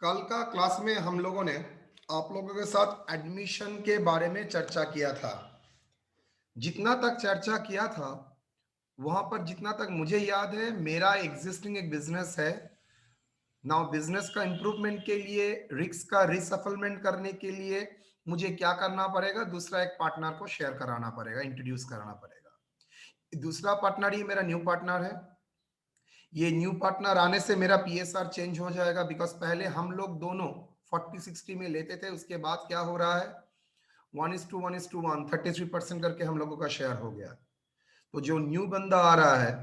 कल का क्लास में हम लोगों ने आप लोगों के साथ एडमिशन के बारे में चर्चा किया था। जितना तक चर्चा किया था वहां पर जितना तक मुझे याद है, मेरा एग्जिस्टिंग एक बिजनेस है। नाउ बिजनेस का इम्प्रूवमेंट के लिए, रिस्क का रिसफलमेंट करने के लिए मुझे क्या करना पड़ेगा? दूसरा एक पार्टनर को शेयर कराना पड़ेगा, इंट्रोड्यूस कराना पड़ेगा। दूसरा पार्टनर ही मेरा न्यू पार्टनर है। ये न्यू पार्टनर आने से मेरा पीएसआर चेंज हो जाएगा, बिकॉज पहले हम लोग दोनों 40-60 में लेते थे। उसके बाद क्या हो रहा है, 1:1:1 33% करके हम लोगों का शेयर हो गया। तो जो न्यू बंदा आ रहा है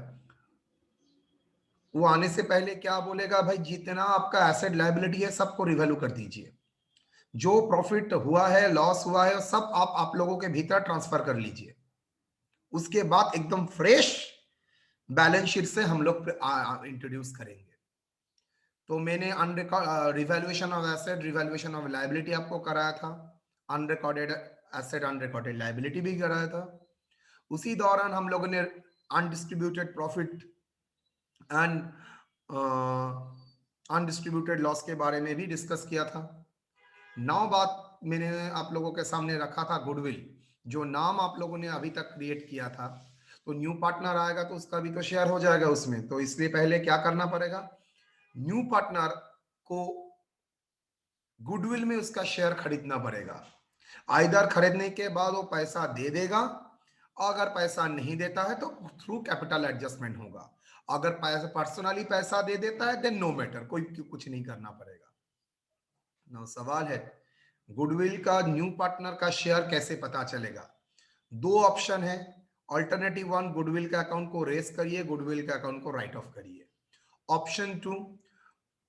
वो आने से पहले क्या बोलेगा, भाई जितना आपका एसेट लायबिलिटी है सबको रिवैल्यू कर दीजिए। जो प्रॉफिट हुआ है, लॉस हुआ है, सब आप लोगों के भीतर ट्रांसफर कर लीजिए। उसके बाद एकदम फ्रेश बैलेंस शीट से हम लोग इंट्रोड्यूस करेंगे। तो मैंने revaluation of asset, revaluation of liability आपको कराया था। अनरिकॉर्डेड एसेट, अनरिकॉर्डेड लायबिलिटी भी कराया था। उसी दौरान हम लोगों ने undistributed profit and undistributed loss के बारे में भी डिस्कस किया था। नौ बात मैंने आप लोगों के सामने रखा था। गुडविल, जो नाम आप लोगों ने अभी तक क्रिएट किया था, तो न्यू पार्टनर आएगा तो उसका भी तो शेयर हो जाएगा उसमें। तो इसलिए पहले क्या करना पड़ेगा, न्यू पार्टनर को गुडविल में उसका शेयर खरीदना पड़ेगा। आइदर खरीदने के बाद वो पैसा दे देगा, अगर पैसा नहीं देता है तो थ्रू कैपिटल एडजस्टमेंट होगा। अगर पैसा पर्सनली पैसा दे देता है देन नो मैटर, कोई कुछ नहीं करना पड़ेगा। ना सवाल है, गुडविल का न्यू पार्टनर का शेयर कैसे पता चलेगा? दो ऑप्शन है। ऑल्टरनेटिव वन, गुडविल के अकाउंट को रेस करिए, गुडविल के अकाउंट को राइट ऑफ करिए। ऑप्शन टू,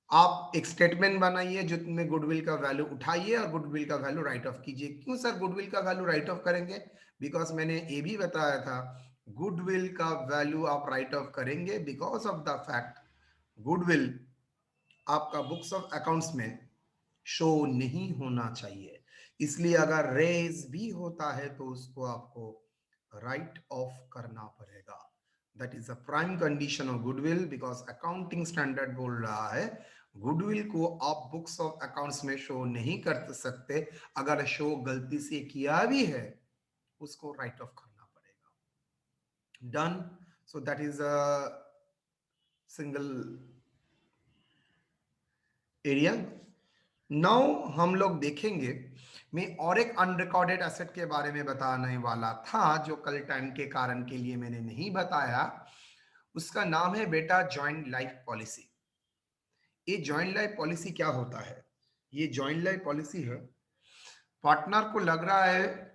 आप एक स्टेटमेंट बनाइए जिसमें गुडविल का वैल्यू उठाइए और गुडविल का वैल्यू राइट ऑफ कीजिए। क्यों सर गुडविल का वैल्यू राइट ऑफ करेंगे? बिकॉज मैंने ये भी बताया था, गुडविल का वैल्यू आप राइट ऑफ करेंगे because of the fact goodwill आपका बुक्स ऑफ अकाउंट्स में शो नहीं होना चाहिए। इसलिए अगर रेज भी होता है तो उसको आपको राइट ऑफ करना पड़ेगा। That is a prime condition of goodwill, because accounting standard बोल रहा है गुडविल को आप बुक्स ऑफ अकाउंट्स में शो नहीं कर सकते। अगर शो गलती से किया भी है उसको राइट ऑफ करना पड़ेगा। Done. So that is a single area. Now हम लोग देखेंगे, मैं और एक अनरिकॉर्डेड एसेट के बारे में बताने वाला था जो कल टाइम के कारण के लिए मैंने नहीं बताया। उसका नाम है बेटा जॉइंट लाइफ पॉलिसी। ये जॉइंट लाइफ पॉलिसी क्या होता है? ये जॉइंट लाइफ पॉलिसी है, पार्टनर को लग रहा है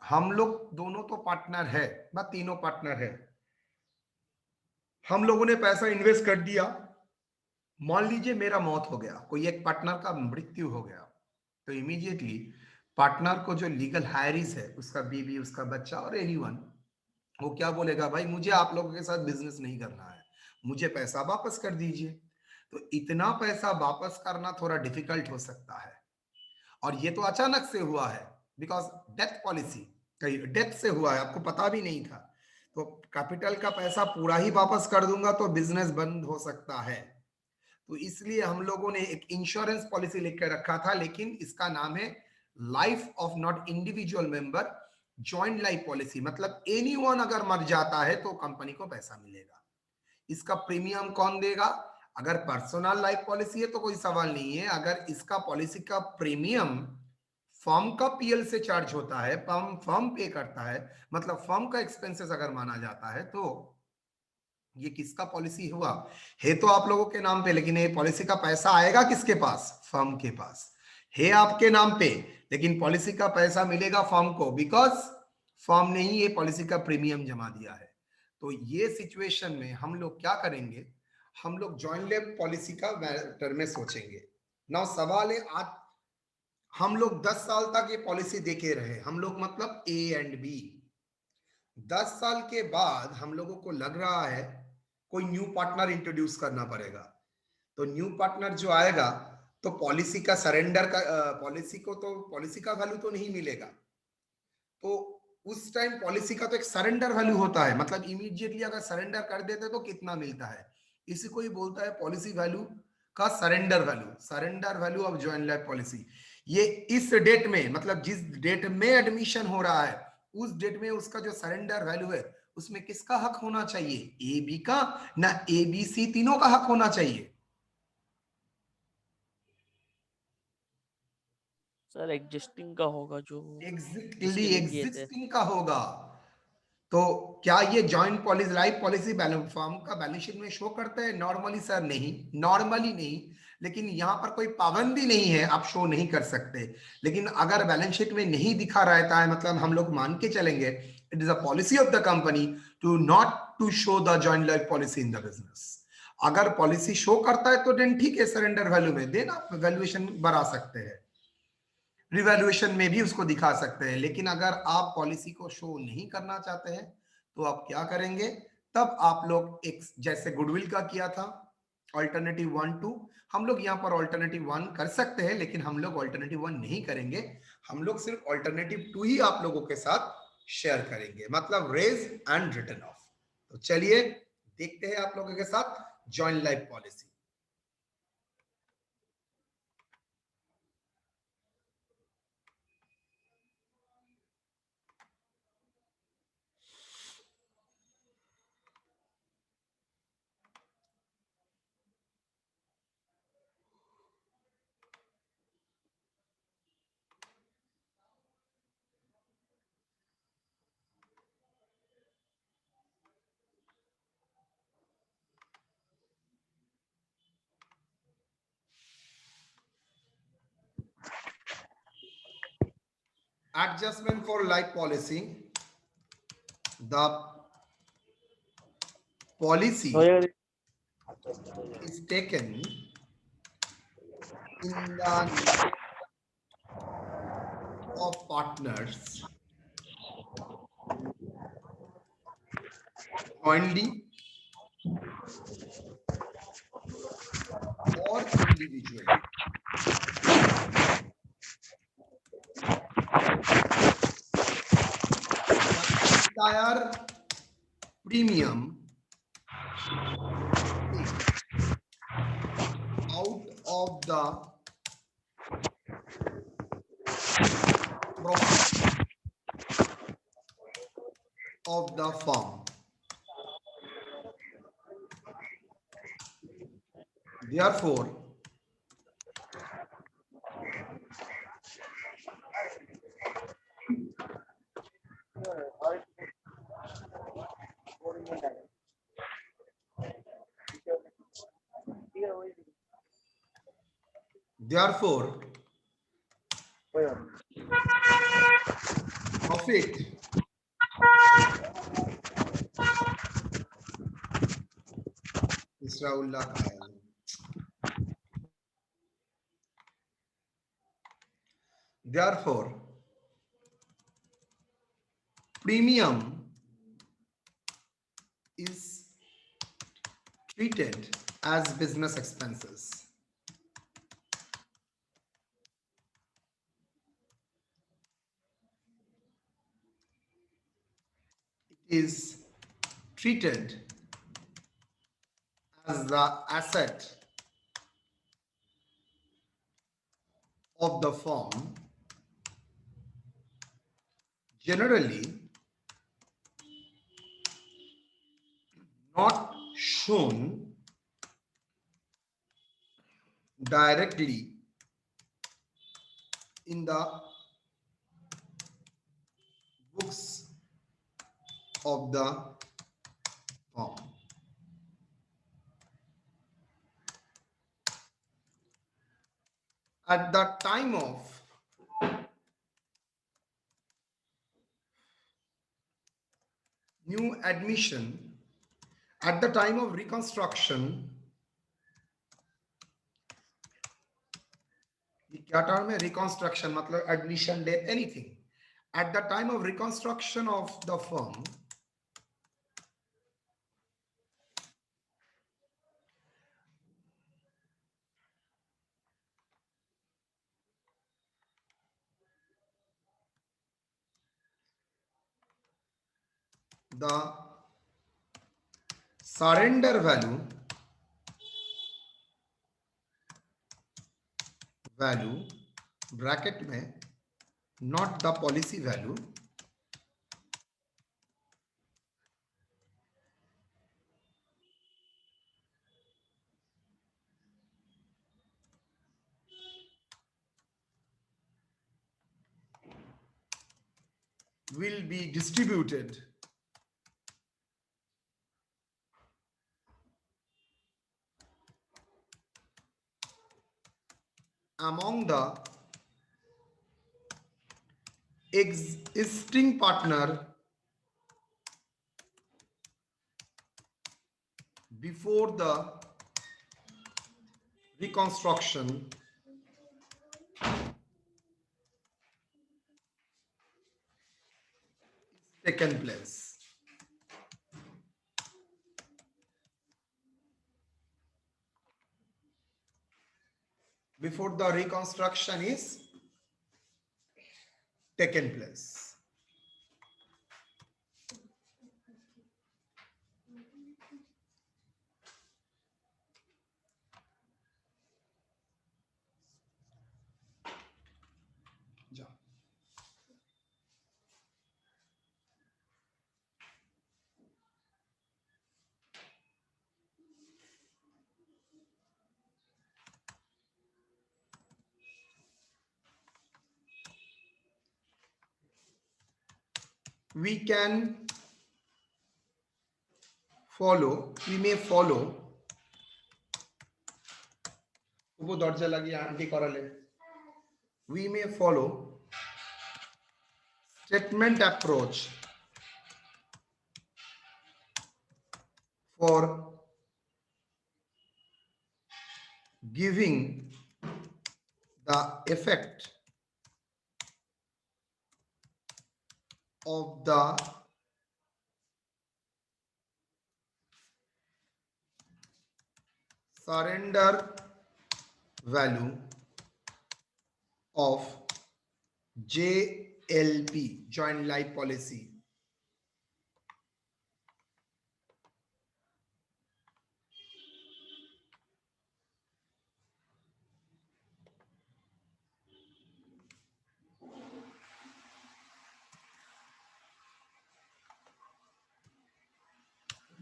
हम लोग दोनों तो पार्टनर है, बस तीनों पार्टनर है, हम लोगों ने पैसा इन्वेस्ट कर दिया। मान लीजिए मेरा मौत हो गया, कोई एक पार्टनर का मृत्यु हो गया, तो इमीडिएटली पार्टनर को जो लीगल हायरीज है, उसका बीवी, उसका बच्चा और एनीवन, वो क्या बोलेगा, भाई मुझे आप लोगों के साथ बिजनेस नहीं करना है, मुझे पैसा वापस कर दीजिए। तो इतना पैसा वापस करना थोड़ा डिफिकल्ट हो सकता है। और ये तो अचानक से हुआ है, बिकॉज डेथ पॉलिसी, डेथ से हुआ है, आपको पता भी नहीं था। तो कैपिटल का पैसा पूरा ही वापस कर दूंगा तो बिजनेस बंद हो सकता है। तो इसलिए हम लोगों ने एक इंश्योरेंस पॉलिसी लिख के रखा था, लेकिन इसका नाम है life of not individual member joint life policy. मतलब एनीवन अगर मर जाता है तो कंपनी को पैसा मिलेगा। इसका प्रीमियम कौन देगा? अगर पर्सनल लाइफ पॉलिसी है तो कोई सवाल नहीं है। अगर इसका पॉलिसी का प्रीमियम फर्म का पीएल से चार्ज होता है, फर्म पे करता है, मतलब फर्म का एक्सपेंसेस अगर माना जाता है, तो ये किसका पॉलिसी हुआ? है तो आप लोगों के नाम पे, लेकिन ये पॉलिसी का पैसा आएगा किसके पास? फर्म के पास। है आपके नाम पे, लेकिन पॉलिसी का पैसा मिलेगा फर्म को, बिकॉज फर्म ने ही ये पॉलिसी का प्रीमियम जमा दिया है। तो ये सिचुएशन में हम लोग क्या करेंगे, हम लोग जॉइंट लाइफ पॉलिसी का मैटर में सोचेंगे। नाउ सवाल है, आज हम लोग 10 साल तक ये पॉलिसी देके रहे, हम लोग मतलब ए एंड बी। 10 साल के बाद हम लोगों को लग रहा है कोई न्यू पार्टनर इंट्रोड्यूस करना पड़ेगा। तो न्यू पार्टनर जो आएगा तो पॉलिसी का सरेंडर का, पॉलिसी को तो पॉलिसी का वैल्यू तो नहीं मिलेगा। तो उस टाइम पॉलिसी का तो एक सरेंडर वैल्यू होता है, मतलब इमीडिएटली अगर सरेंडर कर देते तो कितना मिलता है, इसी को ही बोलता है पॉलिसी वैल्यू। का surrender value of joint life policy, ये इस डेट में, मतलब जिस डेट में एडमिशन हो रहा है उस डेट में उसका जो सरेंडर वैल्यू है उसमें किसका हक होना चाहिए, ए बी का, ना ए बी सी तीनों का हक होना चाहिए। सर एग्जिस्टिंग का होगा, जो एग्जैक्टली जिसके लिए किए थे। एग्जिस्टिंग का होगा। तो क्या ये joint policy, life policy form का बैलेंस शीट में शो करते हैं? नॉर्मली सर नहीं, नॉर्मली नहीं। लेकिन यहाँ पर कोई पाबंदी नहीं है, आप शो नहीं कर सकते। लेकिन अगर बैलेंस शीट में नहीं दिखा रहता है, मतलब हम लोग मान के चलेंगे it is a policy of the company to not to show the joint life policy in the business. अगर पॉलिसी शो करता है तो देन ठीक है, सरेंडर वैल्यू में देन आप वैल्यूएशन बढ़ा सकते हैं, रिवैल्यूएशन में भी उसको दिखा सकते हैं। लेकिन अगर आप पॉलिसी को शो नहीं करना चाहते हैं तो आप क्या करेंगे, तब आप लोग एक जैसे गुडविल का किया था ऑल्टरनेटिव 1 2, हम लोग यहाँ पर ऑल्टरनेटिव 1 कर सकते हैं लेकिन हम लोग ऑल्टरनेटिव 1 नहीं करेंगे। हम लोग सिर्फ ऑल्टरनेटिव 2 ही आप लोगों के साथ शेयर करेंगे, मतलब रेज एंड रिटर्न ऑफ। तो चलिए देखते हैं आप लोगों के साथ joint life policy. Adjustment for life policy. The policy is taken in the name of partners jointly or individually. The entire premium out of the profit of the firm. Therefore, therefore, profit Israullah Kyle. Therefore, premium is treated as business expenses. It is treated as the asset of the firm, generally not shown directly in the books of the firm. At the time of new admission, at the time of reconstruction, क्या term है reconstruction, मतलब admission date anything, at the time of reconstruction of the firm, the surrender value value bracket में not the policy value will be distributed among the existing partner before the reconstruction taken place. Before the reconstruction is taken place. We may follow we may follow statement approach for giving the effect of the surrender value of JLP, joint life policy,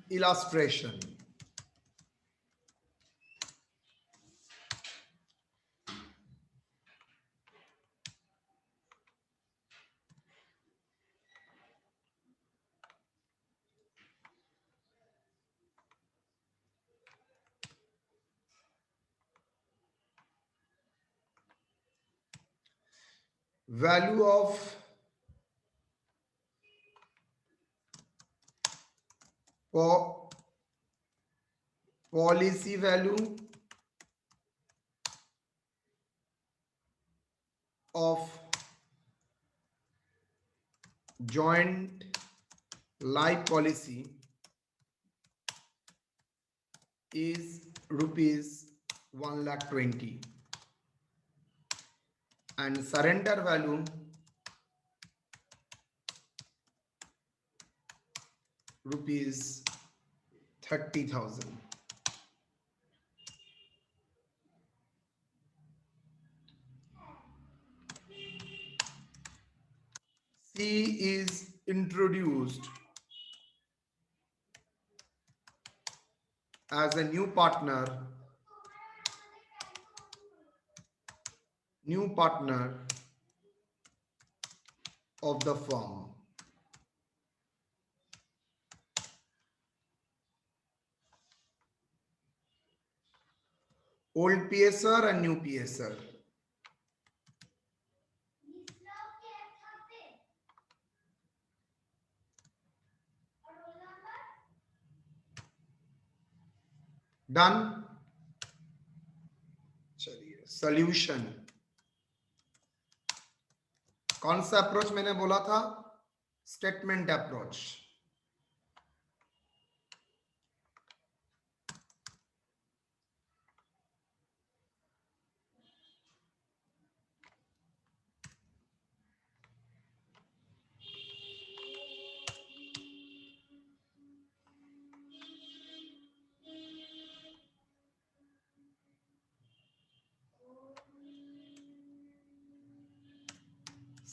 illustration. Value of policy value of joint life policy is rupees 1,20,000 and surrender value rupees 30,000. C is introduced as a new partner of the firm. Old PSR and new PSR. Done. चलिए solution. कौन सा approach मैंने बोला था? Statement approach.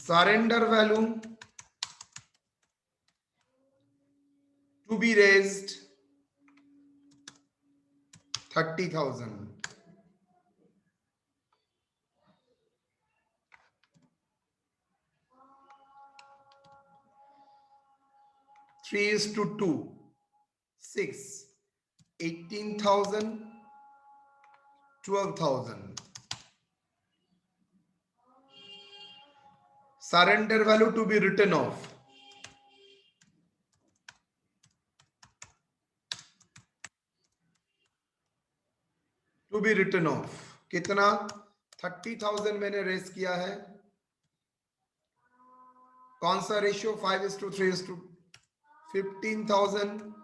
surrender value to be raised 30,000. 3:2, 6, 18,000, 12,000. Surrender value to be written off. To be written off. कितना? 30,000 मैंने race किया है. कौन सा रेशियो? 5:3:15,000,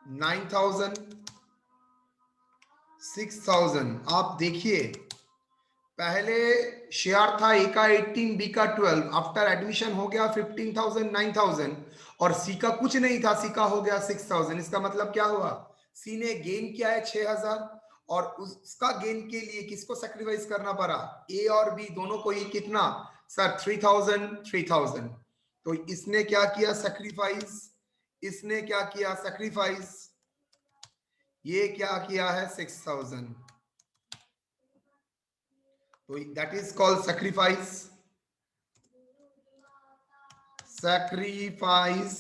9,000, 6,000. आप देखिए, पहले शेयर था ए का 18, बी का 12, आफ्टर एडमिशन हो गया 15,000, 9,000, और सी का कुछ नहीं था, सी का हो गया 6,000. इसका मतलब क्या हुआ? सी ने गेन किया है 6,000, और उसका गेन के लिए किसको सैक्रिफाइस करना पड़ा? ए और बी दोनों को ही. कितना सर? 3,000, 3,000. तो इसने क्या किया? सैक्रिफाइस. इसने क्या किया? सैक्रिफाइस. ये क्या किया है? 6,000. तो that is called sacrifice. sacrifice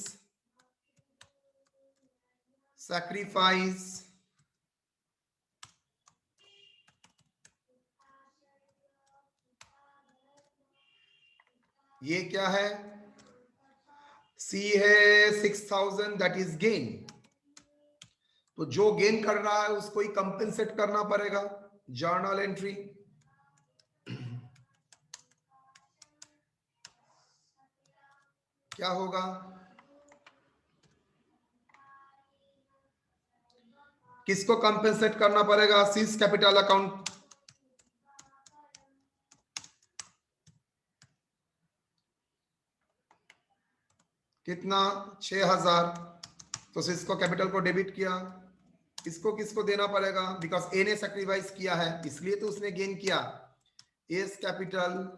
sacrifice ये क्या है? सी है 6,000, दैट इज गेन. तो जो गेन कर रहा है उसको ही कंपेंसेट करना पड़ेगा. Journal entry. क्या होगा? किसको कंपेंसेट करना पड़ेगा? Seize capital account. कितना? 6,000. तो इसको कैपिटल को डेबिट किया. इसको किसको देना पड़ेगा? बिकॉज ए ने सैक्रिफाइस किया है, इसलिए तो उसने गेन किया. एस कैपिटल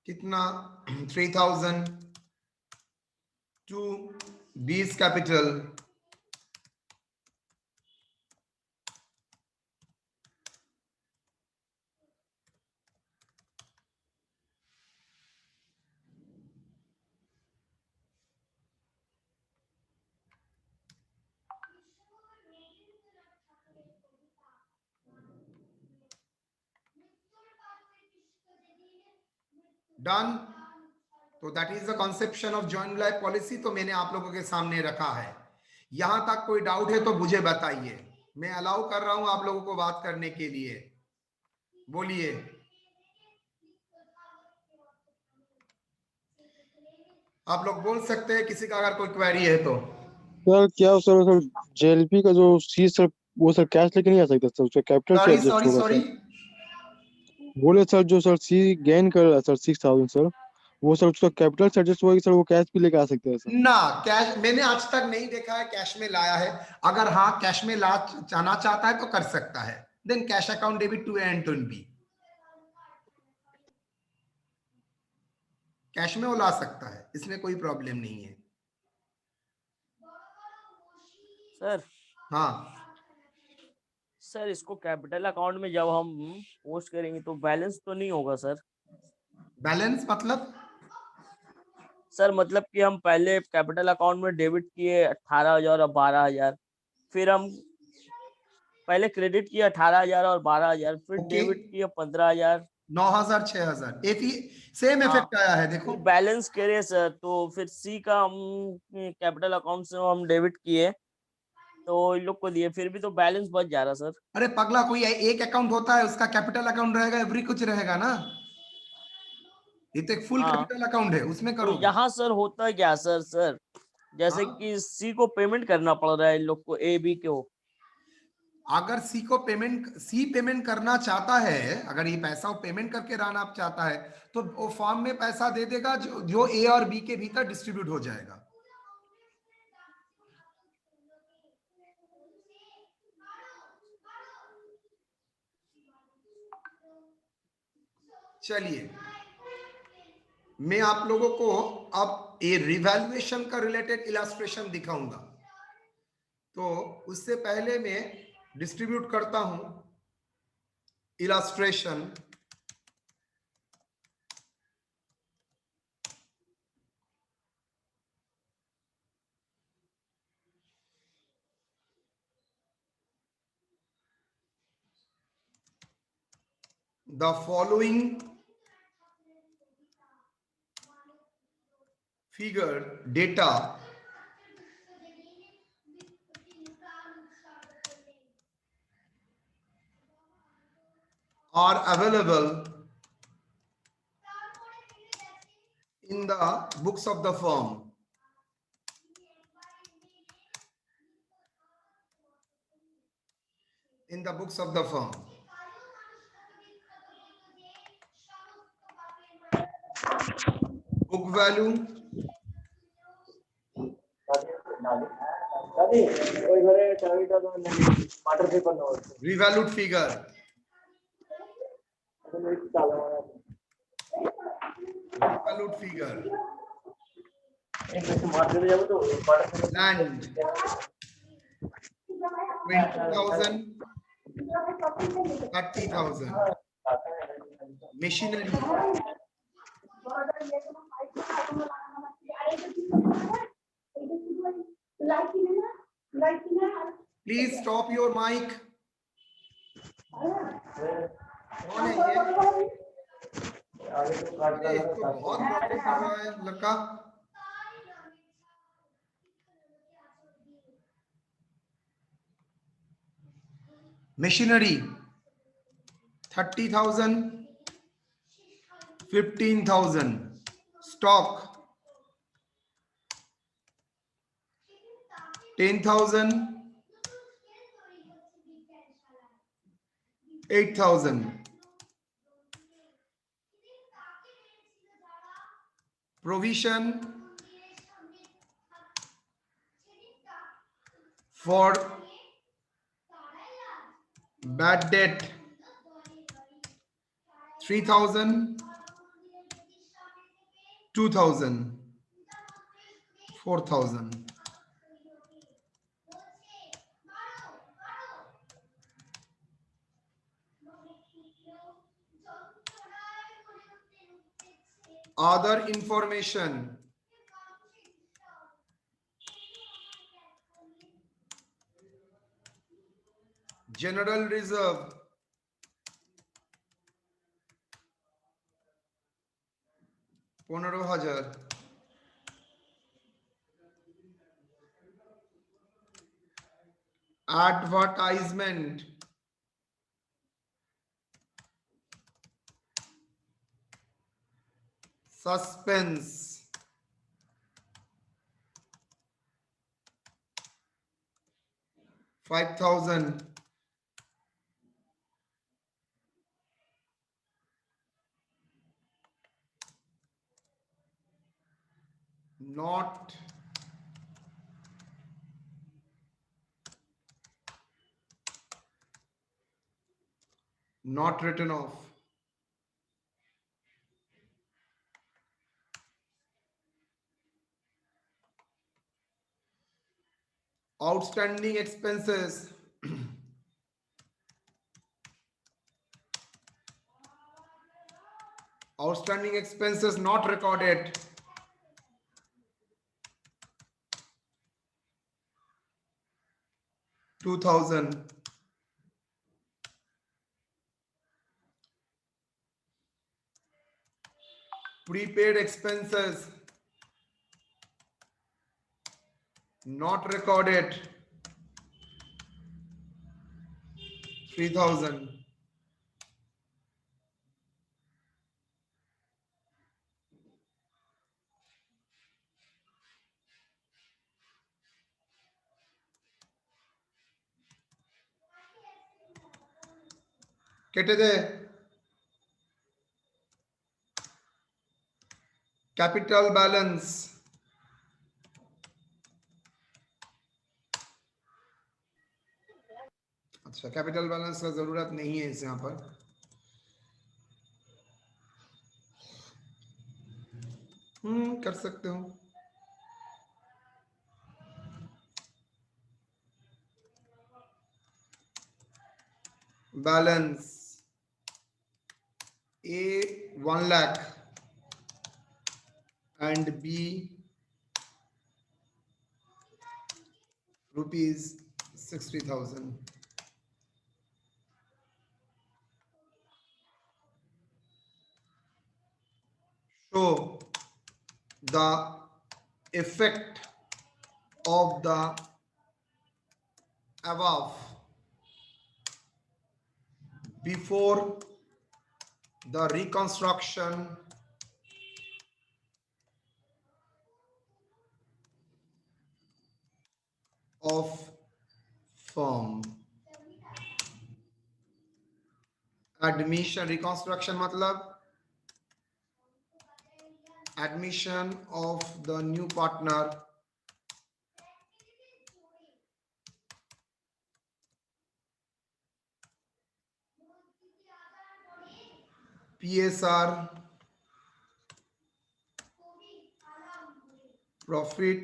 कितना? 3,000 टू बीस कैपिटल डन. तो that is the conception of joint life policy. तो मैंने आप लोगों के सामने रखा है. यहां तक कोई डाउट है तो मुझे बताइए. मैं अलाउ कर रहा हूं आप लोगों को बात करने के लिए. बोलिए. आप लोग बोल सकते हैं किसी का अगर कोई क्वेरी है तो. सर क्या सर जेएलपी का जो सी सर, वो सर कैश लेके नहीं आ सकता सर, उसका कैपिटल से सॉरी एडजस्ट सॉरी होगा सॉरी. सर. बोले सर जो सर सी गेन कर रहा है सर 6,000 सर, वो सर उसका कैपिटल से एडजस्ट होगा सर, वो कैश भी लेके आ सकते हैं सर? ना, कैश मैंने आज तक नहीं देखा है कैश में लाया है. अगर हाँ कैश में ला जाना चाहता है तो कर सकता है. Then cash account debit to A and to B. Cash में वो ला सकता है, इसमें कोई प्रॉब्लम नहीं है. सर हाँ सर इसको कैपिटल अकाउंट में जब हम पोस्ट करेंगे तो बैलेंस तो नहीं होगा सर? बैलेंस मतलब? सर मतलब कि हम पहले कैपिटल अकाउंट में डेबिट किए 18,000 और 12,000, फिर हम पहले क्रेडिट किया 18,000 और 12,000, फिर ओके. डेबिट किया 15,000. 9,000, 6,000, एक ही सेम हाँ, इफेक्ट आया है. देखो फिर बैलेंस करे सर, तो फिर सी का हम कैपिटल अकाउंट से हम डेबिट किए तो इन लोग को दिए, फिर भी तो बैलेंस बच जा रहा सर. अरे पगला, कोई एक अकाउंट होता है उसका कैपिटल अकाउंट रहेगा, एवरी कुछ रहेगा ना. ये तो एक फुल हाँ, कैपिटल अकाउंट है, उसमें तो करोगे. यहाँ सर होता है क्या सर जैसे हाँ? कि सी को पेमेंट करना पड़ रहा है इन लोग को, ए बी को. अगर सी पेमेंट करना चाहता है, अगर ये पैसा वो पेमेंट करके रहना आप चाहता है, तो वो फॉर्म में पैसा दे देगा जो ए और बी के भीतर डिस्ट्रीब्यूट हो जाएगा. चलिए मैं आप लोगों को अब ये रिवैल्यूएशन का रिलेटेड इलस्ट्रेशन दिखाऊंगा। तो उससे पहले मैं डिस्ट्रीब्यूट करता हूं illustration. The following figure data are available in the books of the firm. In the books of the firm. Book value, revalued figure, revalued figure, land 20,000, 30,000, machinery, please stop your mic. कौन है ये? अरे इसको बहुत problem कर रहा है लड़का। Machinery 30,000, 15,000, stock 10,000, 8,000, provision for bad debt 3,000, 2,000, 4,000. Other information general reserve 15,000, advertisement suspense 5,000, not written off, outstanding expenses outstanding expenses not recorded 2,000, prepaid expenses not recorded 3,000, केटे दे कैपिटल बैलेंस अच्छा कैपिटल बैलेंस का जरूरत नहीं है इस यहाँ पर कर सकते हो। Balance A 1 lakh and B rupees 60,000. Show the effect of the above before the reconstruction of firm। Admission reconstruction मतलब admission of the new partner PSR profit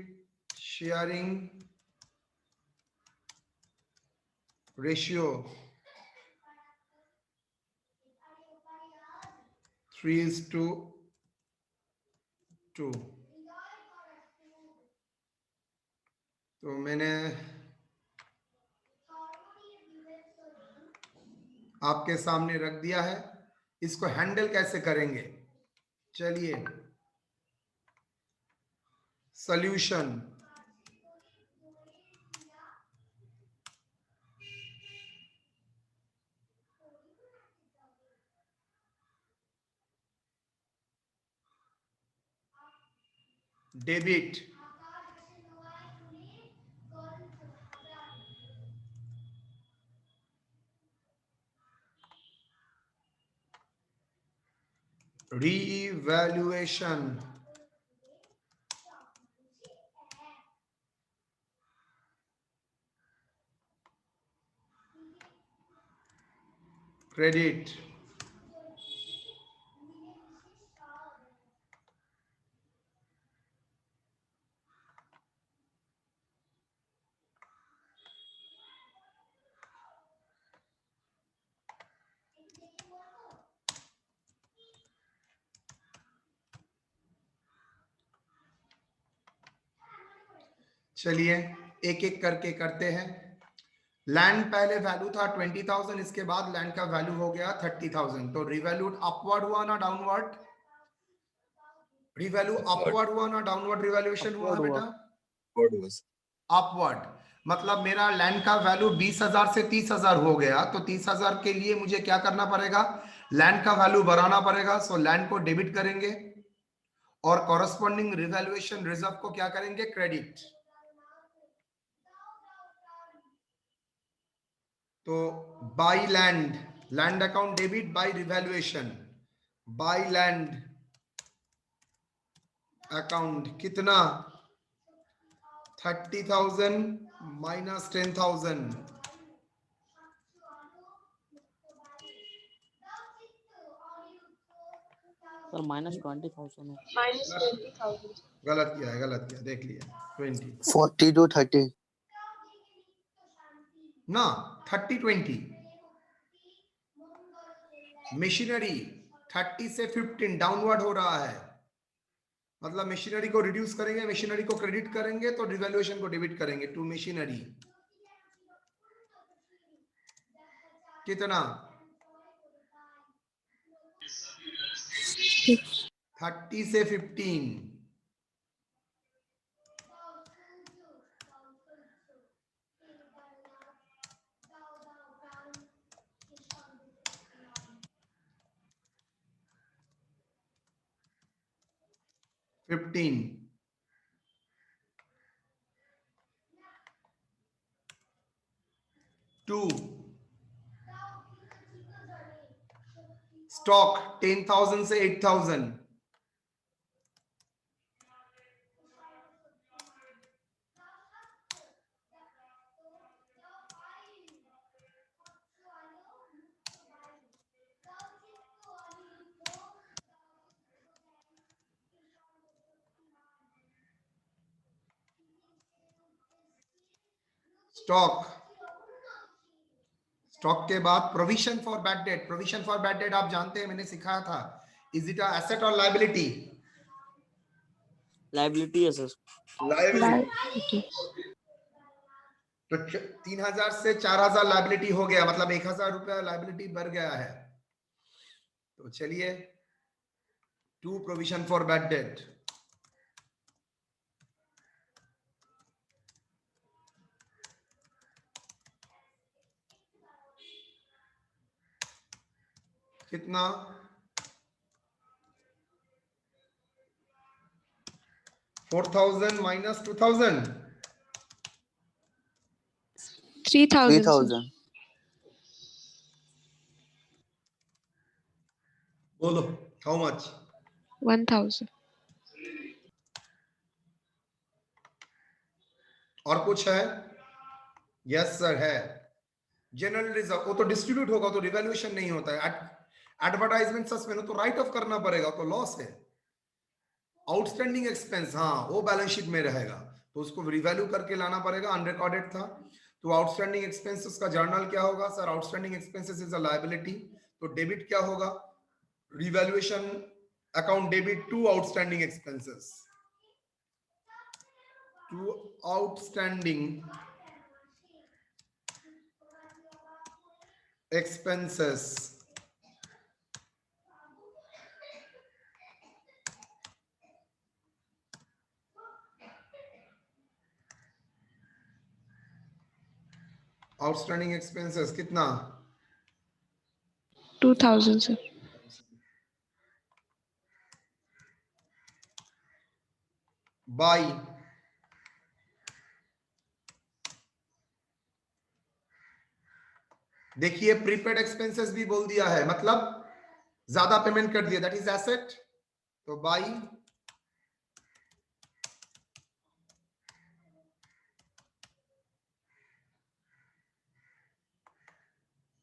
sharing ratio 3:2। तो मैंने आपके सामने रख दिया है। इसको हैंडल कैसे करेंगे, चलिए। सॉल्यूशन डेबिट रीवैल्यूएशन क्रेडिट चलिए एक एक करके करते हैं। लैंड पहले वैल्यू था 20,000, इसके बाद लैंड का वैल्यू हो गया 30,000। तो रिवैल्यूड अपवर्ड हुआ ना डाउनवर्ड? रिवैल्यू अपवर्ड हुआ ना डाउनवर्ड रिवैल्यूएशन हुआ बेटा? अपवर्ड। मतलब मेरा लैंड का वैल्यू 20,000 से 30,000 हो गया, तो 30,000 के लिए मुझे क्या करना पड़ेगा? लैंड का वैल्यू बढ़ाना पड़ेगा। सो लैंड को डेबिट करेंगे और कॉरेस्पॉन्डिंग रिवैल्यूएशन रिजर्व को क्या करेंगे? क्रेडिट। तो by land, land account debit bye revaluation, by land account कितना? 30,000 माइनस 10,000, सर -20,000 है। गलत किया है, गलत किया, देख लिया। 20 40 to 30 ना, 30-20। मशीनरी 30 से 15 डाउनवर्ड हो रहा है, मतलब मशीनरी को रिड्यूस करेंगे, मशीनरी को क्रेडिट करेंगे तो रिवैल्यूएशन को डेबिट करेंगे टू मशीनरी। कितना? 30 से 15। टू स्टॉक 10,000 से 8,000, स्टॉक, स्टॉक के बाद provision for bad date. Provision for bad date आप जानते हैं, मैंने सिखाया था, इज इट अ एसेट और लायबिलिटी? लाइबिलिटी है सर। लायबिलिटी। तो 3000 से 4000 लायबिलिटी हो गया, मतलब 1000 रुपया लायबिलिटी बढ़ गया है। तो चलिए, to provision for bad debt. कितना? 4000 माइनस 2000, 3000 बोलो हाउ मच? 1000 और कुछ है? यस सर है। जनरल रिजर्व वो तो डिस्ट्रीब्यूट होगा, तो रिवैल्यूएशन नहीं होता है। एडवर्टाइजमेंट सस्पेंड तो राइट ऑफ करना पड़ेगा, तो लॉस है। आउटस्टैंडिंग एक्सपेंस, हाँ वो बैलेंस शीट में रहेगा, तो उसको रिवैल्यू करके लाना पड़ेगा, अनरिकॉर्डेड था। तो आउटस्टैंडिंग एक्सपेंसेस का जर्नल क्या होगा sir? Outstanding expenses is a liability, तो डेबिट क्या होगा? Revaluation account debit to outstanding expenses, to outstanding expenses, outstanding expenses कितना? 2000 sir. बाई देखिए प्रीपेड एक्सपेंसेस भी बोल दिया है, मतलब ज्यादा पेमेंट कर दिया, दैट इज एसेट। तो बाई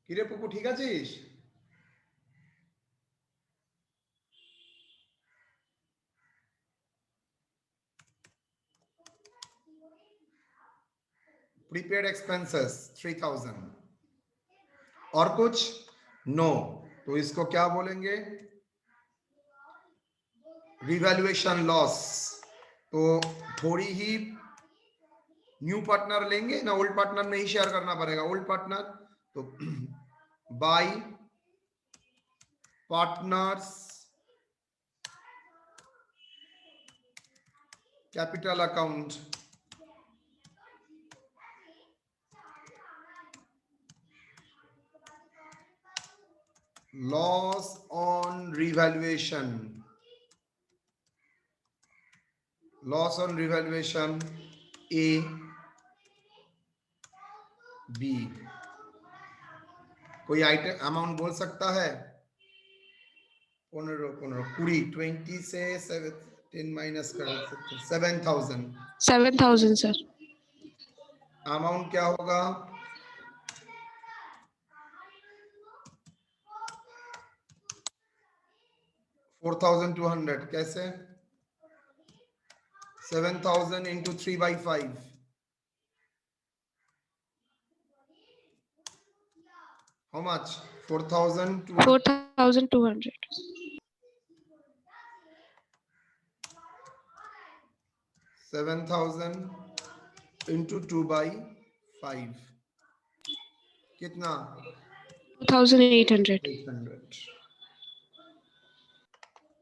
किरे पुकु ठीक आছিস? प्रीपेड एक्सपेंसेस 3000 और कुछ नो, तो इसको क्या बोलेंगे? Revaluation loss. तो थोड़ी ही न्यू पार्टनर लेंगे ना, ओल्ड पार्टनर में ही शेयर करना पड़ेगा, ओल्ड पार्टनर। तो by partners capital account, loss on revaluation, loss on revaluation A B. कोई आइटम अमाउंट बोल सकता है? 15 20 से 10 माइनस कर 7000। 7000 sir. अमाउंट क्या होगा? 4200। कैसे? 7000 into 3/5, how much? 4200। 4200 7000 into 2/5 कितना? 2800 800।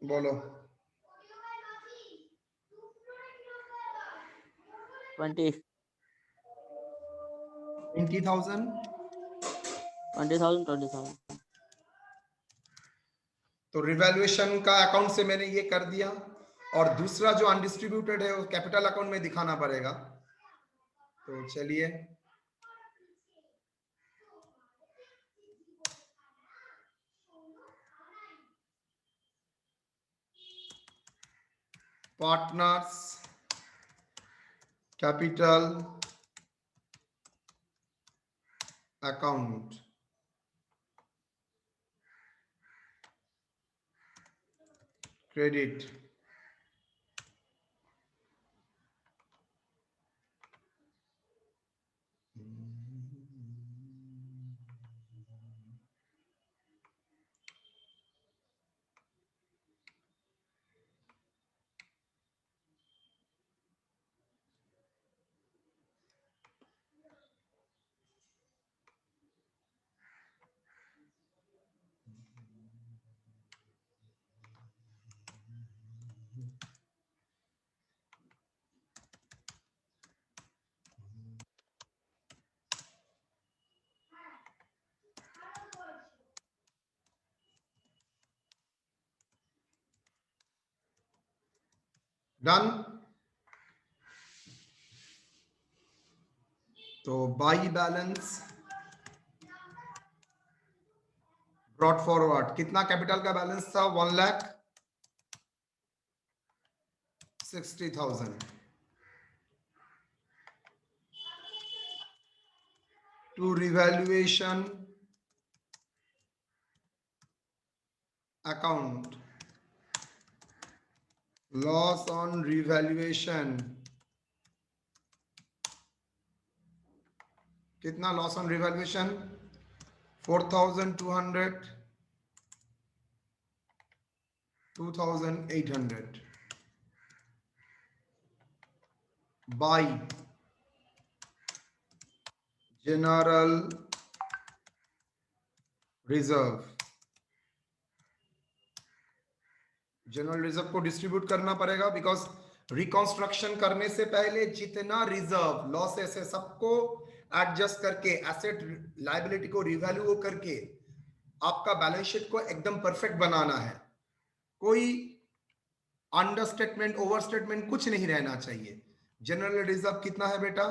बोलो 20 20,000। 20,000 20,000 तो रिवैल्यूएशन का अकाउंट से मैंने ये कर दिया, और दूसरा जो अनडिस्ट्रीब्यूटेड है वो कैपिटल अकाउंट में दिखाना पड़ेगा। तो चलिए, partners capital account, credit done. तो बाई बैलेंस ब्रॉट फॉरवर्ड, कितना कैपिटल का बैलेंस था? 1,60,000। To revaluation account, loss on revaluation, कितना loss on revaluation? 4,200, 2,800 by general reserve. General reserve को डिस्ट्रीब्यूट करना पड़ेगा, बिकॉज रिकंस्ट्रक्शन करने से पहले जितना रिजर्व लॉसेस है सबको एडजस्ट करके, एसेट लायबिलिटी को रिवैल्यू करके आपका बैलेंस शीट को एकदम परफेक्ट बनाना है। कोई अंडरस्टेटमेंट, ओवरस्टेटमेंट कुछ नहीं रहना चाहिए। जनरल रिजर्व कितना है बेटा?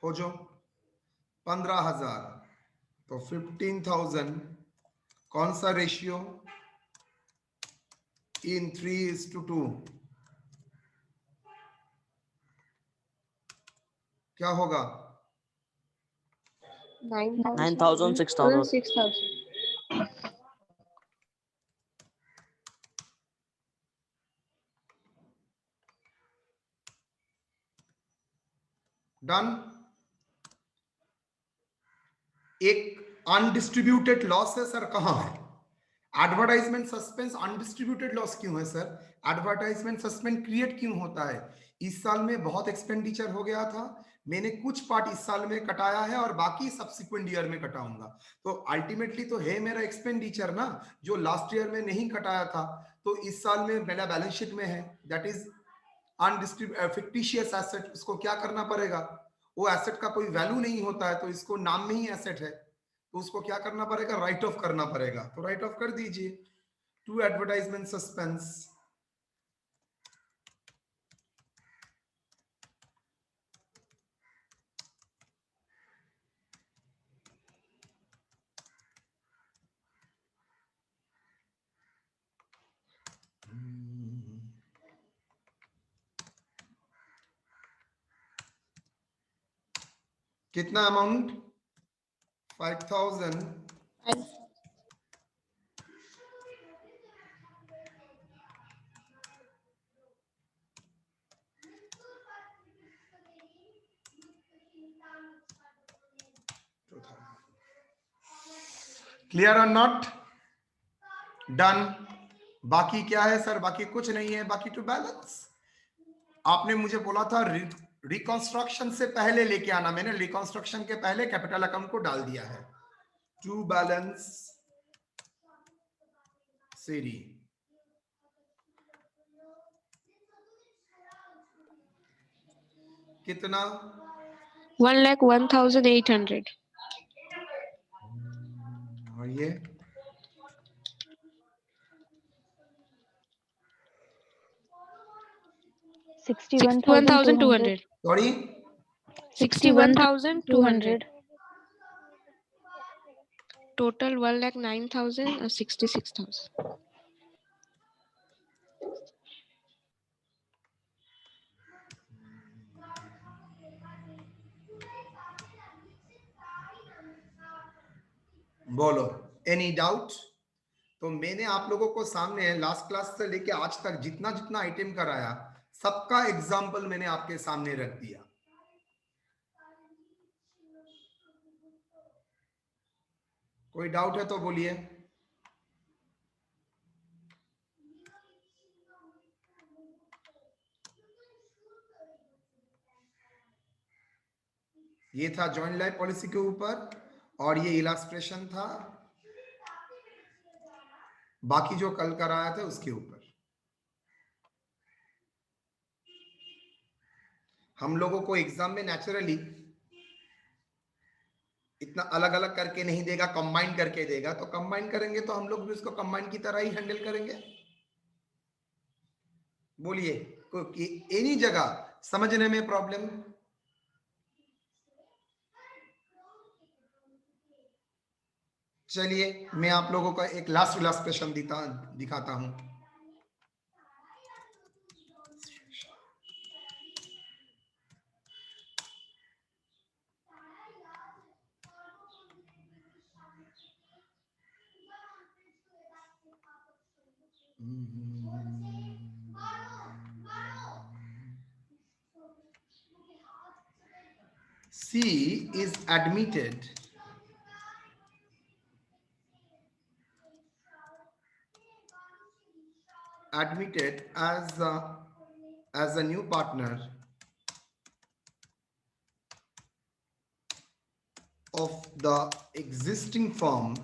हो जो 15,000, तो 15,000 कौन सा रेशियो? इन 3:2 क्या होगा? 9,000, 6,000. 6,000. डन। एक अनडिस्ट्रीब्यूटेड लॉस है सर, कहां है? एडवर्टाइजमेंट सस्पेंस अनडिस्ट्रीब्यूटेड लॉस क्यों है सर? एडवर्टाइजमेंट सस्पेंस क्रिएट क्यों होता है? इस साल में बहुत एक्सपेंडिचर हो गया था, मैंने कुछ पार्ट इस साल में कटाया है और बाकी सब्सिक्वेंट ईयर में कटाऊंगा। तो अल्टीमेटली तो है मेरा एक्सपेंडिचर ना, जो लास्ट ईयर में नहीं कटाया था, तो इस साल में मेरा बैलेंस शीट में है। That is fictitious asset. उसको क्या करना पड़ेगा? वो एसेट का कोई वैल्यू नहीं होता है, तो इसको नाम में ही एसेट है, तो उसको क्या करना पड़ेगा? राइट ऑफ करना पड़ेगा। तो राइट ऑफ कर दीजिए टू एडवर्टाइजमेंट सस्पेंस। कितना अमाउंट? 5,000 क्लियर और नॉट? डन। बाकी क्या है सर? बाकी कुछ नहीं है, बाकी टू बैलेंस। आपने मुझे बोला था रिकंस्ट्रक्शन से पहले लेके आना, मैंने रिकंस्ट्रक्शन के पहले कैपिटल अकाउंट को डाल दिया है। टू बैलेंस सीरी, कितना? 1,01,800. और ये 61,200. सॉरी 61,200. Total 1,09,000 or 66,000. बोलो, एनी डाउट? तो मैंने आप लोगों को सामने लास्ट क्लास से लेके आज तक जितना जितना आइटम कराया, सबका एग्जाम्पल मैंने आपके सामने रख दिया। कोई डाउट है तो बोलिए। ये था जॉइंट लाइफ पॉलिसी के ऊपर, और ये इलास्ट्रेशन था बाकी जो कल कराया था उसके ऊपर। हम लोगों को एग्जाम में नेचुरली इतना अलग अलग करके नहीं देगा, कंबाइन करके देगा। तो कंबाइन करेंगे तो हम लोग भी उसको कंबाइन की तरह ही हैंडल करेंगे। बोलिए, एनी जगह समझने में प्रॉब्लम? चलिए मैं आप लोगों का एक लास्ट क्वेश्चन दिखाता हूं। C is admitted as a new partner of the existing firm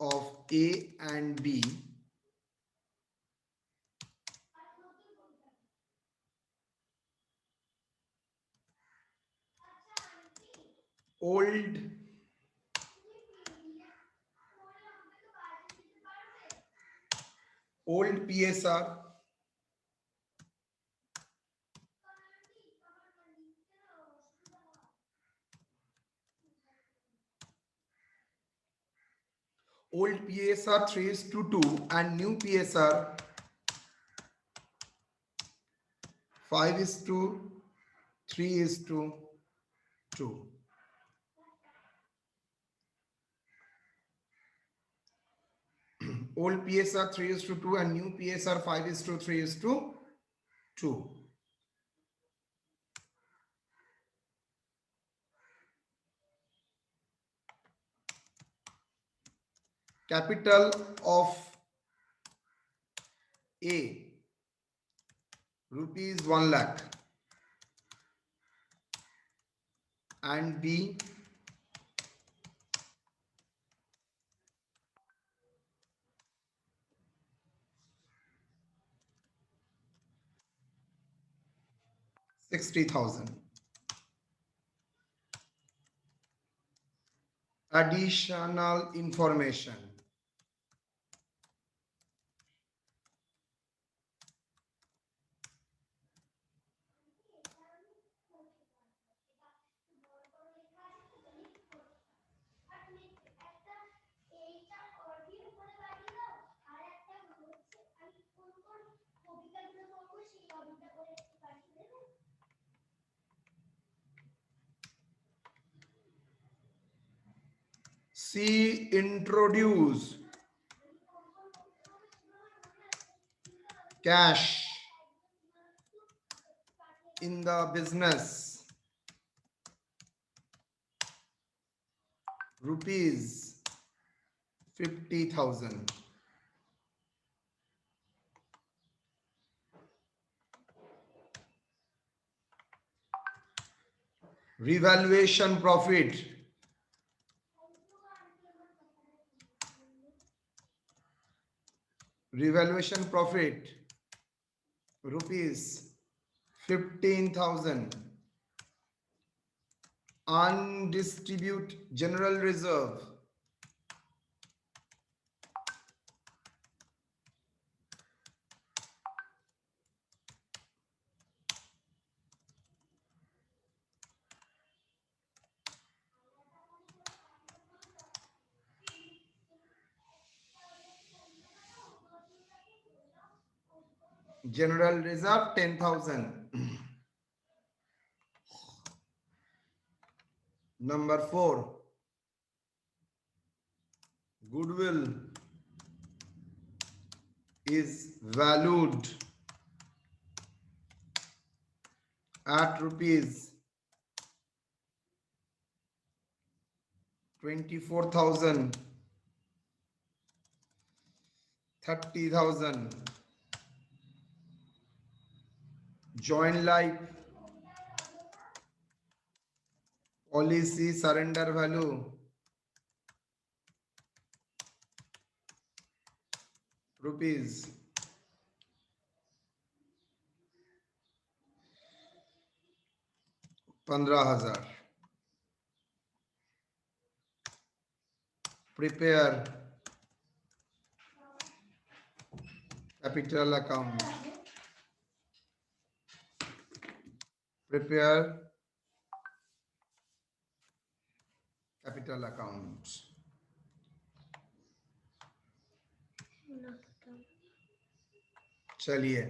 of A and B old PSR old PSR 3:2 and new PSR 5:3:2. Old PSR 3:2 and new PSR 5:3:2. Capital of A rupees 1 lakh and B 60,000. Additional information. C, introduce cash in the business, rupees 50,000. Revaluation profit, rupees 15,000. Undistributed general reserve, general reserve 10,000. Number 4, goodwill is valued at rupees 24,000, 30,000. Joint life policy surrender value rupees 15,000. Prepare capital account. Prepare capital account. चलिए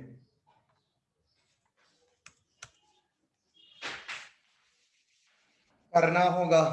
करना होगा।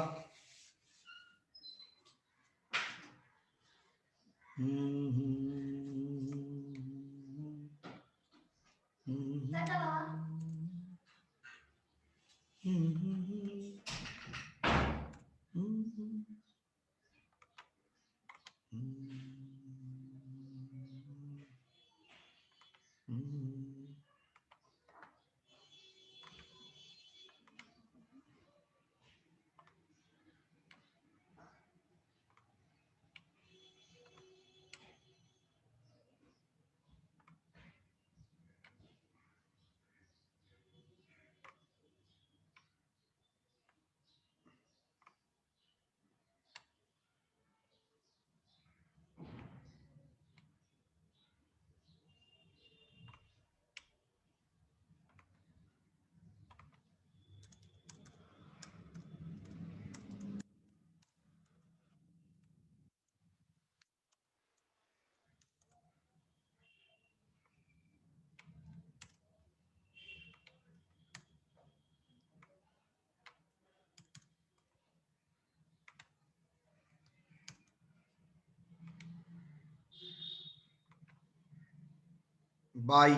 Buy,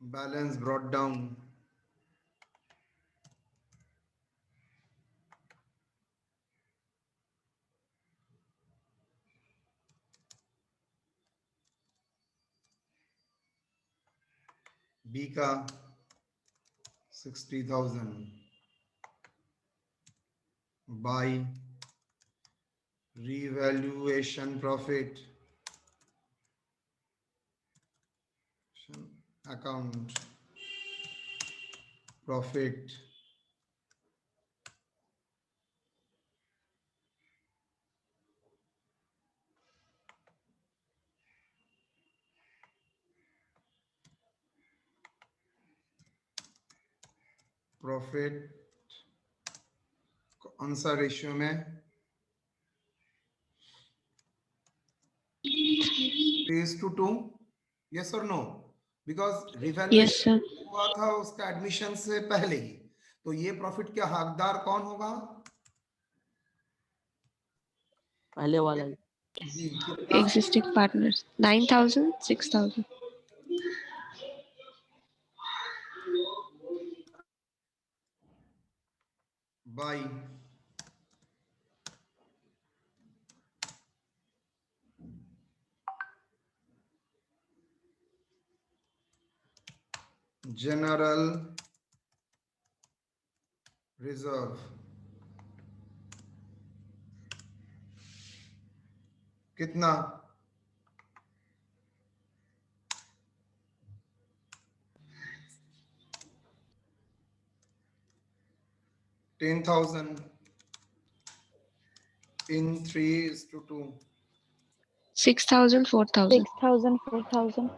balance brought down. B का 60,000. Buy, revaluation profit account, profit, profit कौन सा ratio में? 3:2. Yes or no? Because revaluation Yes, sir. हुआ था उसका एडमिशन से पहले ही, तो ये प्रॉफिट के हकदार कौन होगा? पहले वाला ही। जी कितना? Existing partners. 9,000, 6,000. By general reserve कितना? 10,000 in 3:2. 6,000, 4,000. 6,000, 4,000.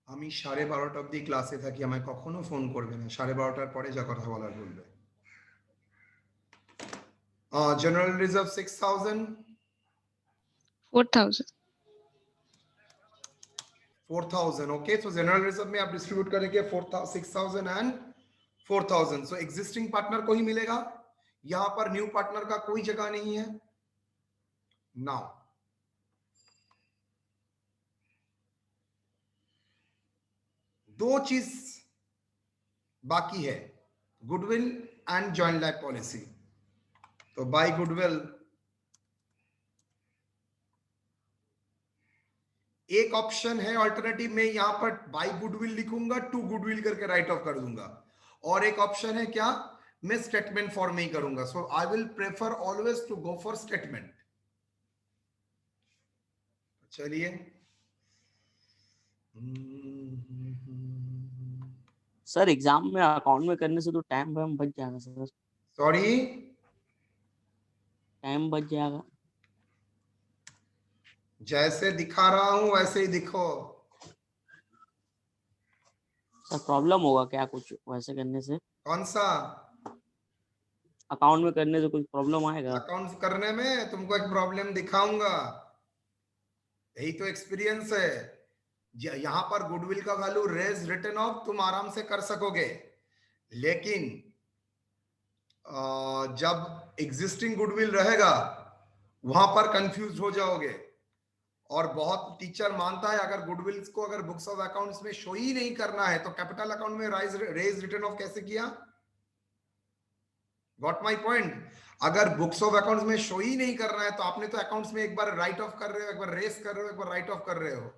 আমি 12:30 অবধি ক্লাসে থাকি, আমায় কখনো ফোন করবে না, 12:30টার পরে যা কথা বলার বলবে। General reserve 6,000, 4,000. 4,000. ओके, तो जनरल रिजर्व में आप डिस्ट्रीब्यूट करेंगे 6,000 एंड 4,000. सो एग्जिस्टिंग पार्टनर को ही मिलेगा, यहां पर न्यू पार्टनर का कोई जगह नहीं है। नाउ दो चीज बाकी है, goodwill and joint life policy. तो बाय गुडविल एक ऑप्शन है, ऑल्टरनेटिव में यहां पर बाय गुडविल लिखूंगा, टू गुडविल करके राइट ऑफ कर दूंगा, और एक ऑप्शन है क्या, मैं स्टेटमेंट फॉर्म में ही करूंगा। So I will prefer always to go for statement. चलिए सर एग्जाम में अकाउंट में करने से तो टाइम बच जाएगा सर, सॉरी, टाइम बच जाएगा। जैसे दिखा रहा हूं वैसे ही दिखो। सर प्रॉब्लम होगा क्या कुछ वैसे करने से? कौन सा? अकाउंट में करने से कुछ प्रॉब्लम आएगा? अकाउंट्स करने में तुमको एक प्रॉब्लम दिखाऊंगा, यही तो एक्सपीरियंस है। यहां पर गुडविल का वैल्यू रेज रिटर्न ऑफ तुम आराम से कर सकोगे, लेकिन जब एग्जिस्टिंग गुडविल रहेगा वहां पर कंफ्यूज हो जाओगे। और बहुत टीचर मानता है अगर गुडविल्स को अगर बुक्स ऑफ अकाउंट्स में शो ही नहीं करना है तो कैपिटल अकाउंट में रेज रिटर्न ऑफ कैसे किया? Got my point? अगर बुक्स ऑफ अकाउंट्स में शो ही नहीं करना है तो आपने तो अकाउंट्स में एक बार राइट ऑफ कर रहे हो, एक बार रेस कर रहे हो, एक बार राइट ऑफ कर रहे हो।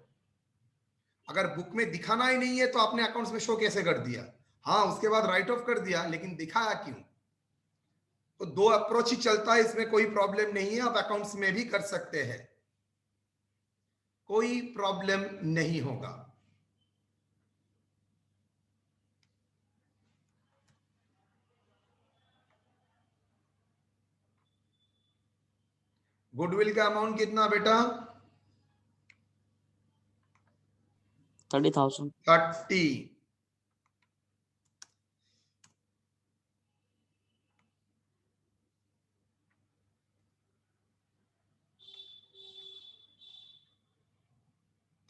अगर बुक में दिखाना ही नहीं है तो आपने अकाउंट्स में शो कैसे कर दिया? हाँ, उसके बाद राइट ऑफ कर दिया, लेकिन दिखाया क्यों? तो दो अप्रोच ही चलता है, इसमें कोई प्रॉब्लम नहीं है, आप अकाउंट्स में भी कर सकते हैं, कोई प्रॉब्लम नहीं होगा। गुडविल का अमाउंट कितना बेटा? 30,000। 30।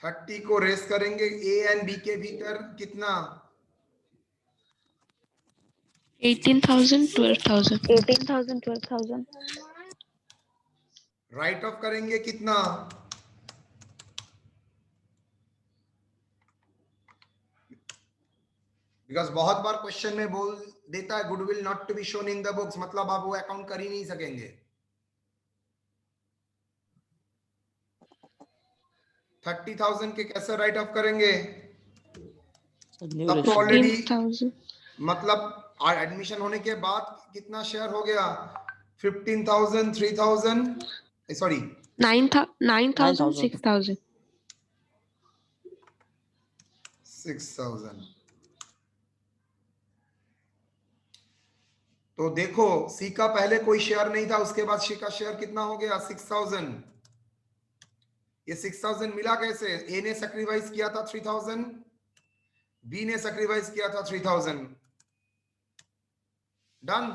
थर्टी को रेस करेंगे ए एंड बी के भीतर कितना? 18,000, 12,000. 18,000, 12,000. राइट ऑफ करेंगे कितना? बिकॉज बहुत बार क्वेश्चन में बोल देता है goodwill not to be shown in the books, मतलब आप वो अकाउंट कर ही नहीं सकेंगे। 30,000 के कैसे राइट ऑफ करेंगे? तब तो ऑलरेडी 15,000. मतलब एडमिशन होने के बाद कितना शेयर हो गया? 15,000, 3,000, सॉरी 9,000, 6,000. 6,000। तो देखो सी का पहले कोई शेयर नहीं था, उसके बाद सी का शेयर कितना हो गया? 6,000। ये 6,000 मिला कैसे? ए ने सैक्रिफाइस किया था 3,000, बी ने सैक्रिफाइस किया था 3,000। डन।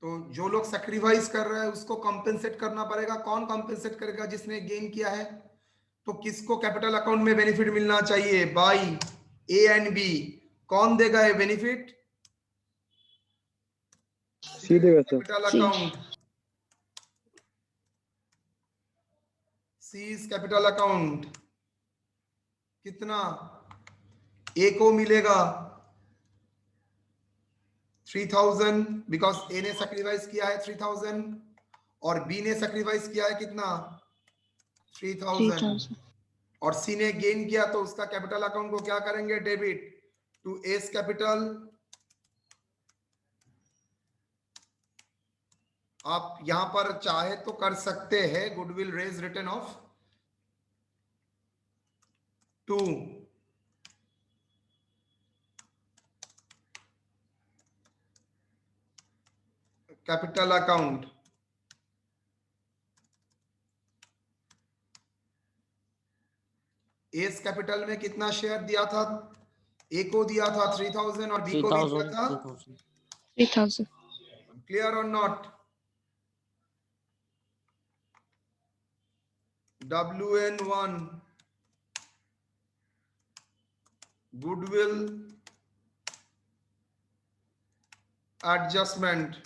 तो जो लोग सैक्रिफाइस कर रहे हैं उसको कॉम्पेंसेट करना पड़ेगा। कौन कॉम्पेंसेट करेगा? जिसने गेन किया है। तो किसको कैपिटल अकाउंट में बेनिफिट मिलना चाहिए? By A and B. कौन देगा ये बेनिफिट? सी देगा sir. Capital C. Account. C is capital account. कितना? ए को मिलेगा 3,000 बिकॉज ए ने सैक्रिफाइस किया है 3,000 और बी ने सैक्रिफाइस किया है कितना? 3,000। 3,000. और सी ने गेन किया तो उसका कैपिटल अकाउंट को क्या करेंगे? Debit to S capital. आप यहां पर चाहे तो कर सकते हैं goodwill raise return of 2। Capital account. S capital में कितना शेयर दिया था? ए को दिया था 3,000 और बी को भी दिया 3,000, था। 3,000। 3,000. क्लियर और not? WN1 goodwill adjustment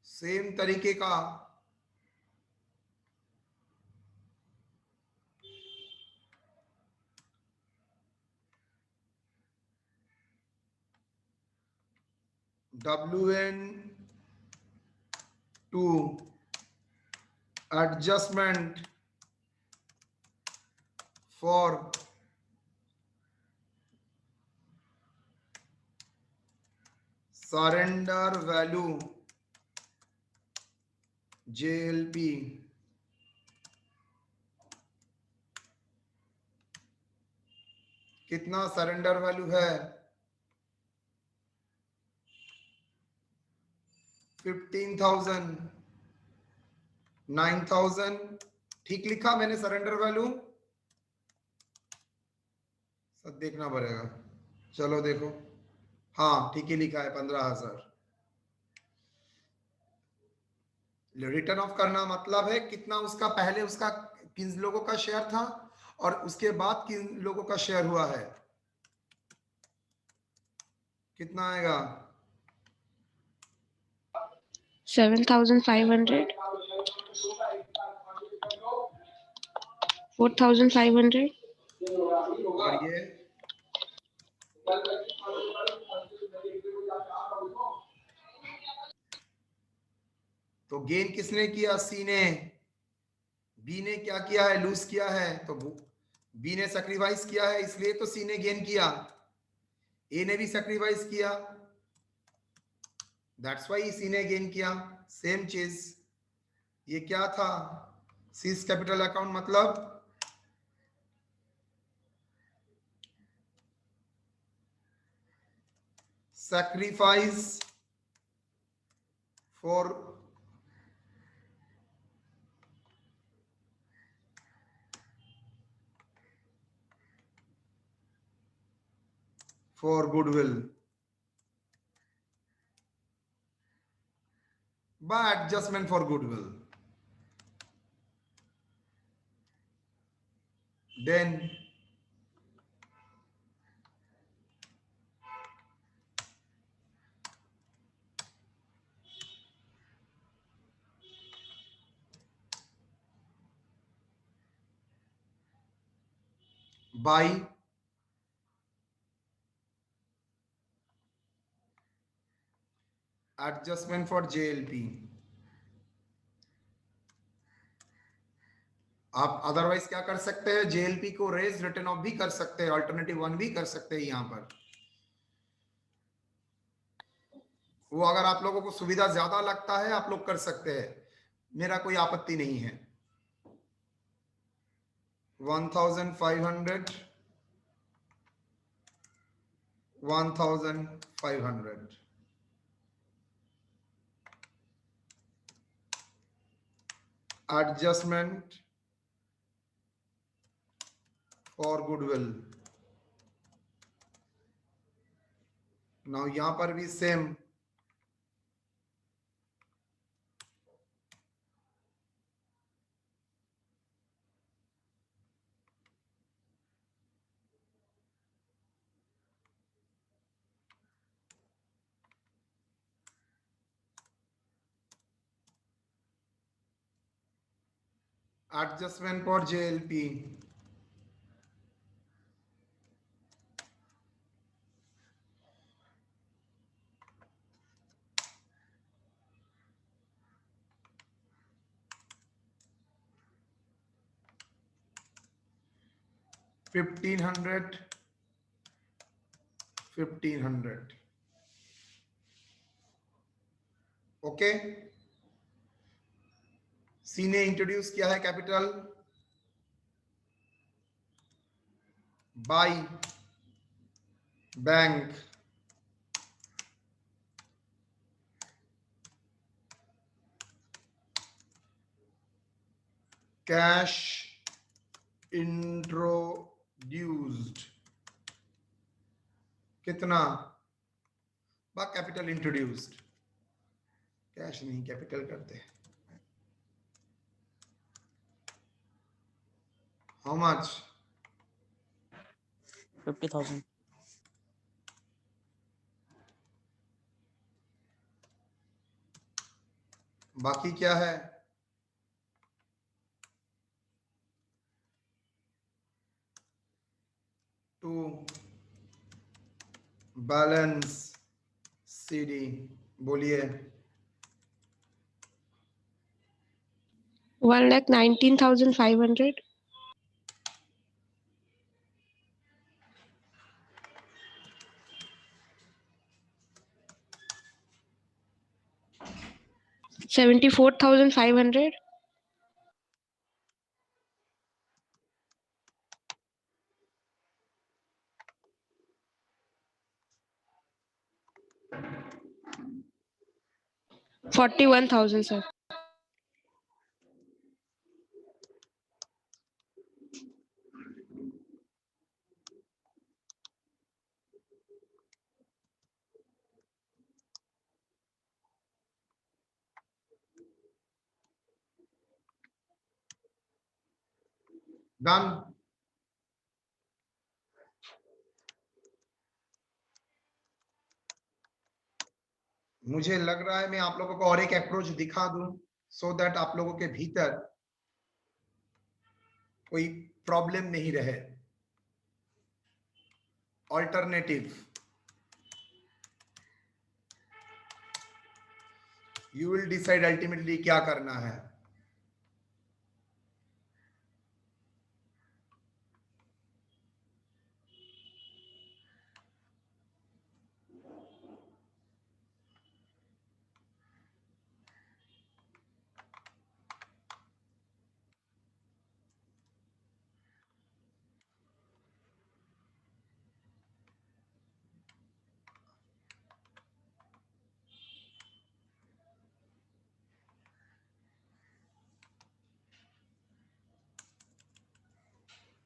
same तरीके का WN2 adjustment for surrender value JLP कितना सरेंडर वैल्यू है? 15,000, 9,000। ठीक लिखा मैंने सरेंडर वैल्यू? सब देखना पड़ेगा। चलो देखो, हाँ ठीक ही लिखा है 15,000। रिटर्न ऑफ करना मतलब है कितना उसका पहले उसका किन लोगों का शेयर था और उसके बाद किन लोगों का शेयर हुआ है, कितना आएगा? 7,500, 4,500, और ये तो गेन किसने किया? सी ने। बी ने क्या किया है? लूज किया है। तो बी ने सैक्रिफाइस किया है, इसलिए तो सी ने गेन किया। ए ने भी सैक्रिफाइस किया, दैट्स व्हाई सी ने गेन किया। सेम चीज ये क्या था? सीज कैपिटल अकाउंट मतलब sacrifice for goodwill by adjustment for goodwill. Then by adjustment for JLP। आप अदरवाइज क्या कर सकते हैं? JLP को रेज रिटर्न ऑफ भी कर सकते हैं, अल्टरनेटिव 1 भी कर सकते हैं। यहां पर वो अगर आप लोगों को सुविधा ज्यादा लगता है आप लोग कर सकते हैं, मेरा कोई आपत्ति नहीं है। 1,500, 1,500 adjustment for goodwill। नाउ यहां पर भी same adjustment for JLP। $1,500, 1,500। Okay, C ने इंट्रोड्यूस किया है capital by bank, cash introduced कितना? बा कैपिटल इंट्रोड्यूस्ड, कैश नहीं कैपिटल करते हैं। How much? 50,000। बाकी क्या है? टू बैलेंस CD, बोलिए। 1,19,500, 74,500. $41,000, sir. डन। मुझे लग रहा है मैं आप लोगों को और एक अप्रोच दिखा दूं सो दैट आप लोगों के भीतर कोई प्रॉब्लम नहीं रहे। Alternative, you will decide ultimately क्या करना है।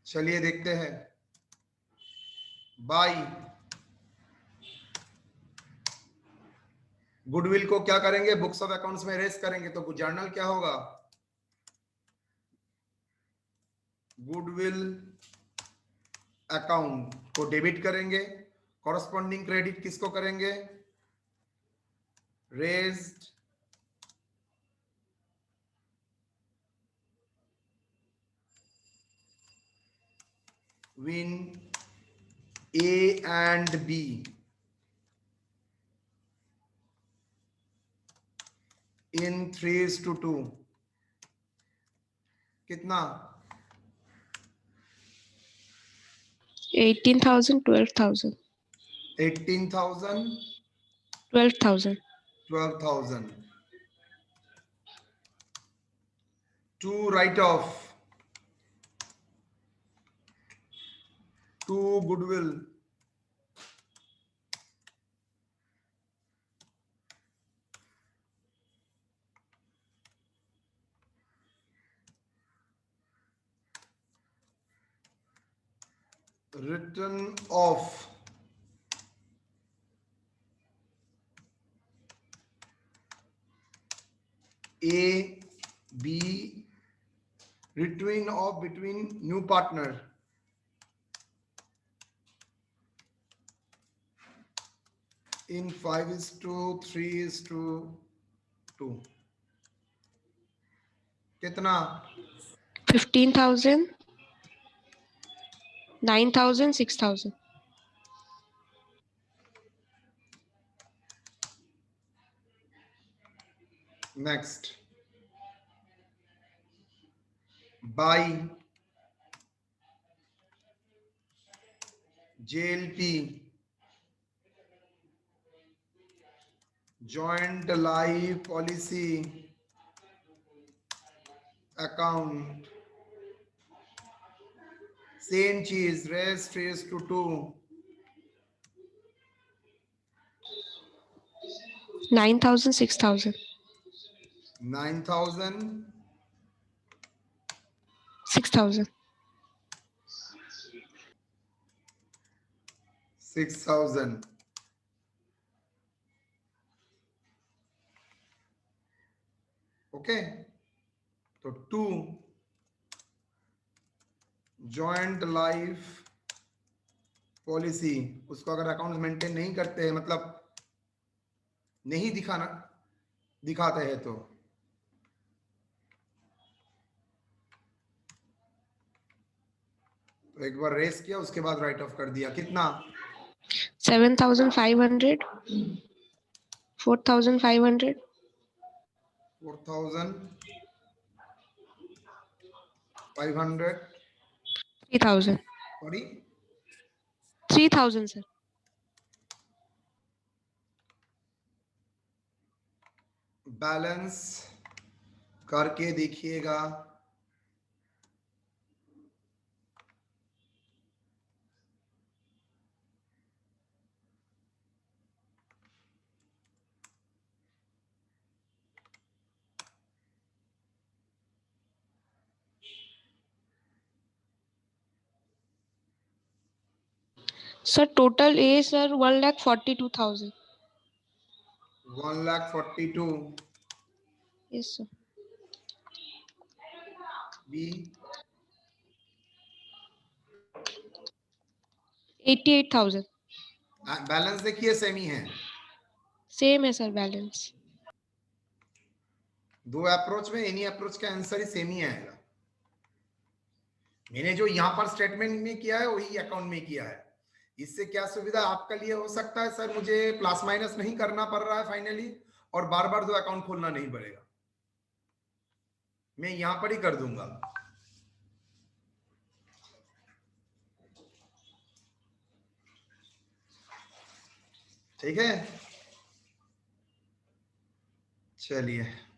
चलिए देखते हैं। बाय। गुडविल को क्या करेंगे, बुक्स ऑफ अकाउंट्स में रेस करेंगे, तो जर्नल क्या होगा, गुडविल अकाउंट को डेबिट करेंगे, कॉरस्पॉन्डिंग क्रेडिट किसको करेंगे, raised when A and B in 3:2 कितना, 18,000, 12,000. 18,000 12,000. 12,000 to write off to goodwill written off A, B, written off between new partner in 5:3:2 कितना, 15,000, 9,000, 6,000. Next by JLP joint life policy account, same cheese, raised to 2, 9,000, 6,000. 9,000 6,000. 6,000 okay. तो 2 joint life policy, उसको अगर account maintain नहीं करते हैं, मतलब नहीं दिखाते हैं, तो एक बार रेस किया, उसके बाद राइट ऑफ कर दिया, कितना, 7,500, 4,500, 4,500 3,000. Sorry 3,000, sir. बैलेंस करके देखिएगा। Sir, total A, sir, 1,42,000. 1,42,000 Yes, sir. B 88,000. Balance देखिए सेमी है। Same है sir balance. दो अप्रोच में एनी अप्रोच का आंसर ही सेम ही आएगा। मैंने जो यहां पर स्टेटमेंट में किया है वही अकाउंट में किया है। इससे क्या सुविधा आपका लिए हो सकता है, सर मुझे प्लस माइनस नहीं करना पड़ रहा है फाइनली, और बार बार दो अकाउंट खोलना नहीं पड़ेगा, मैं यहां पर ही कर दूंगा। ठीक है, चलिए।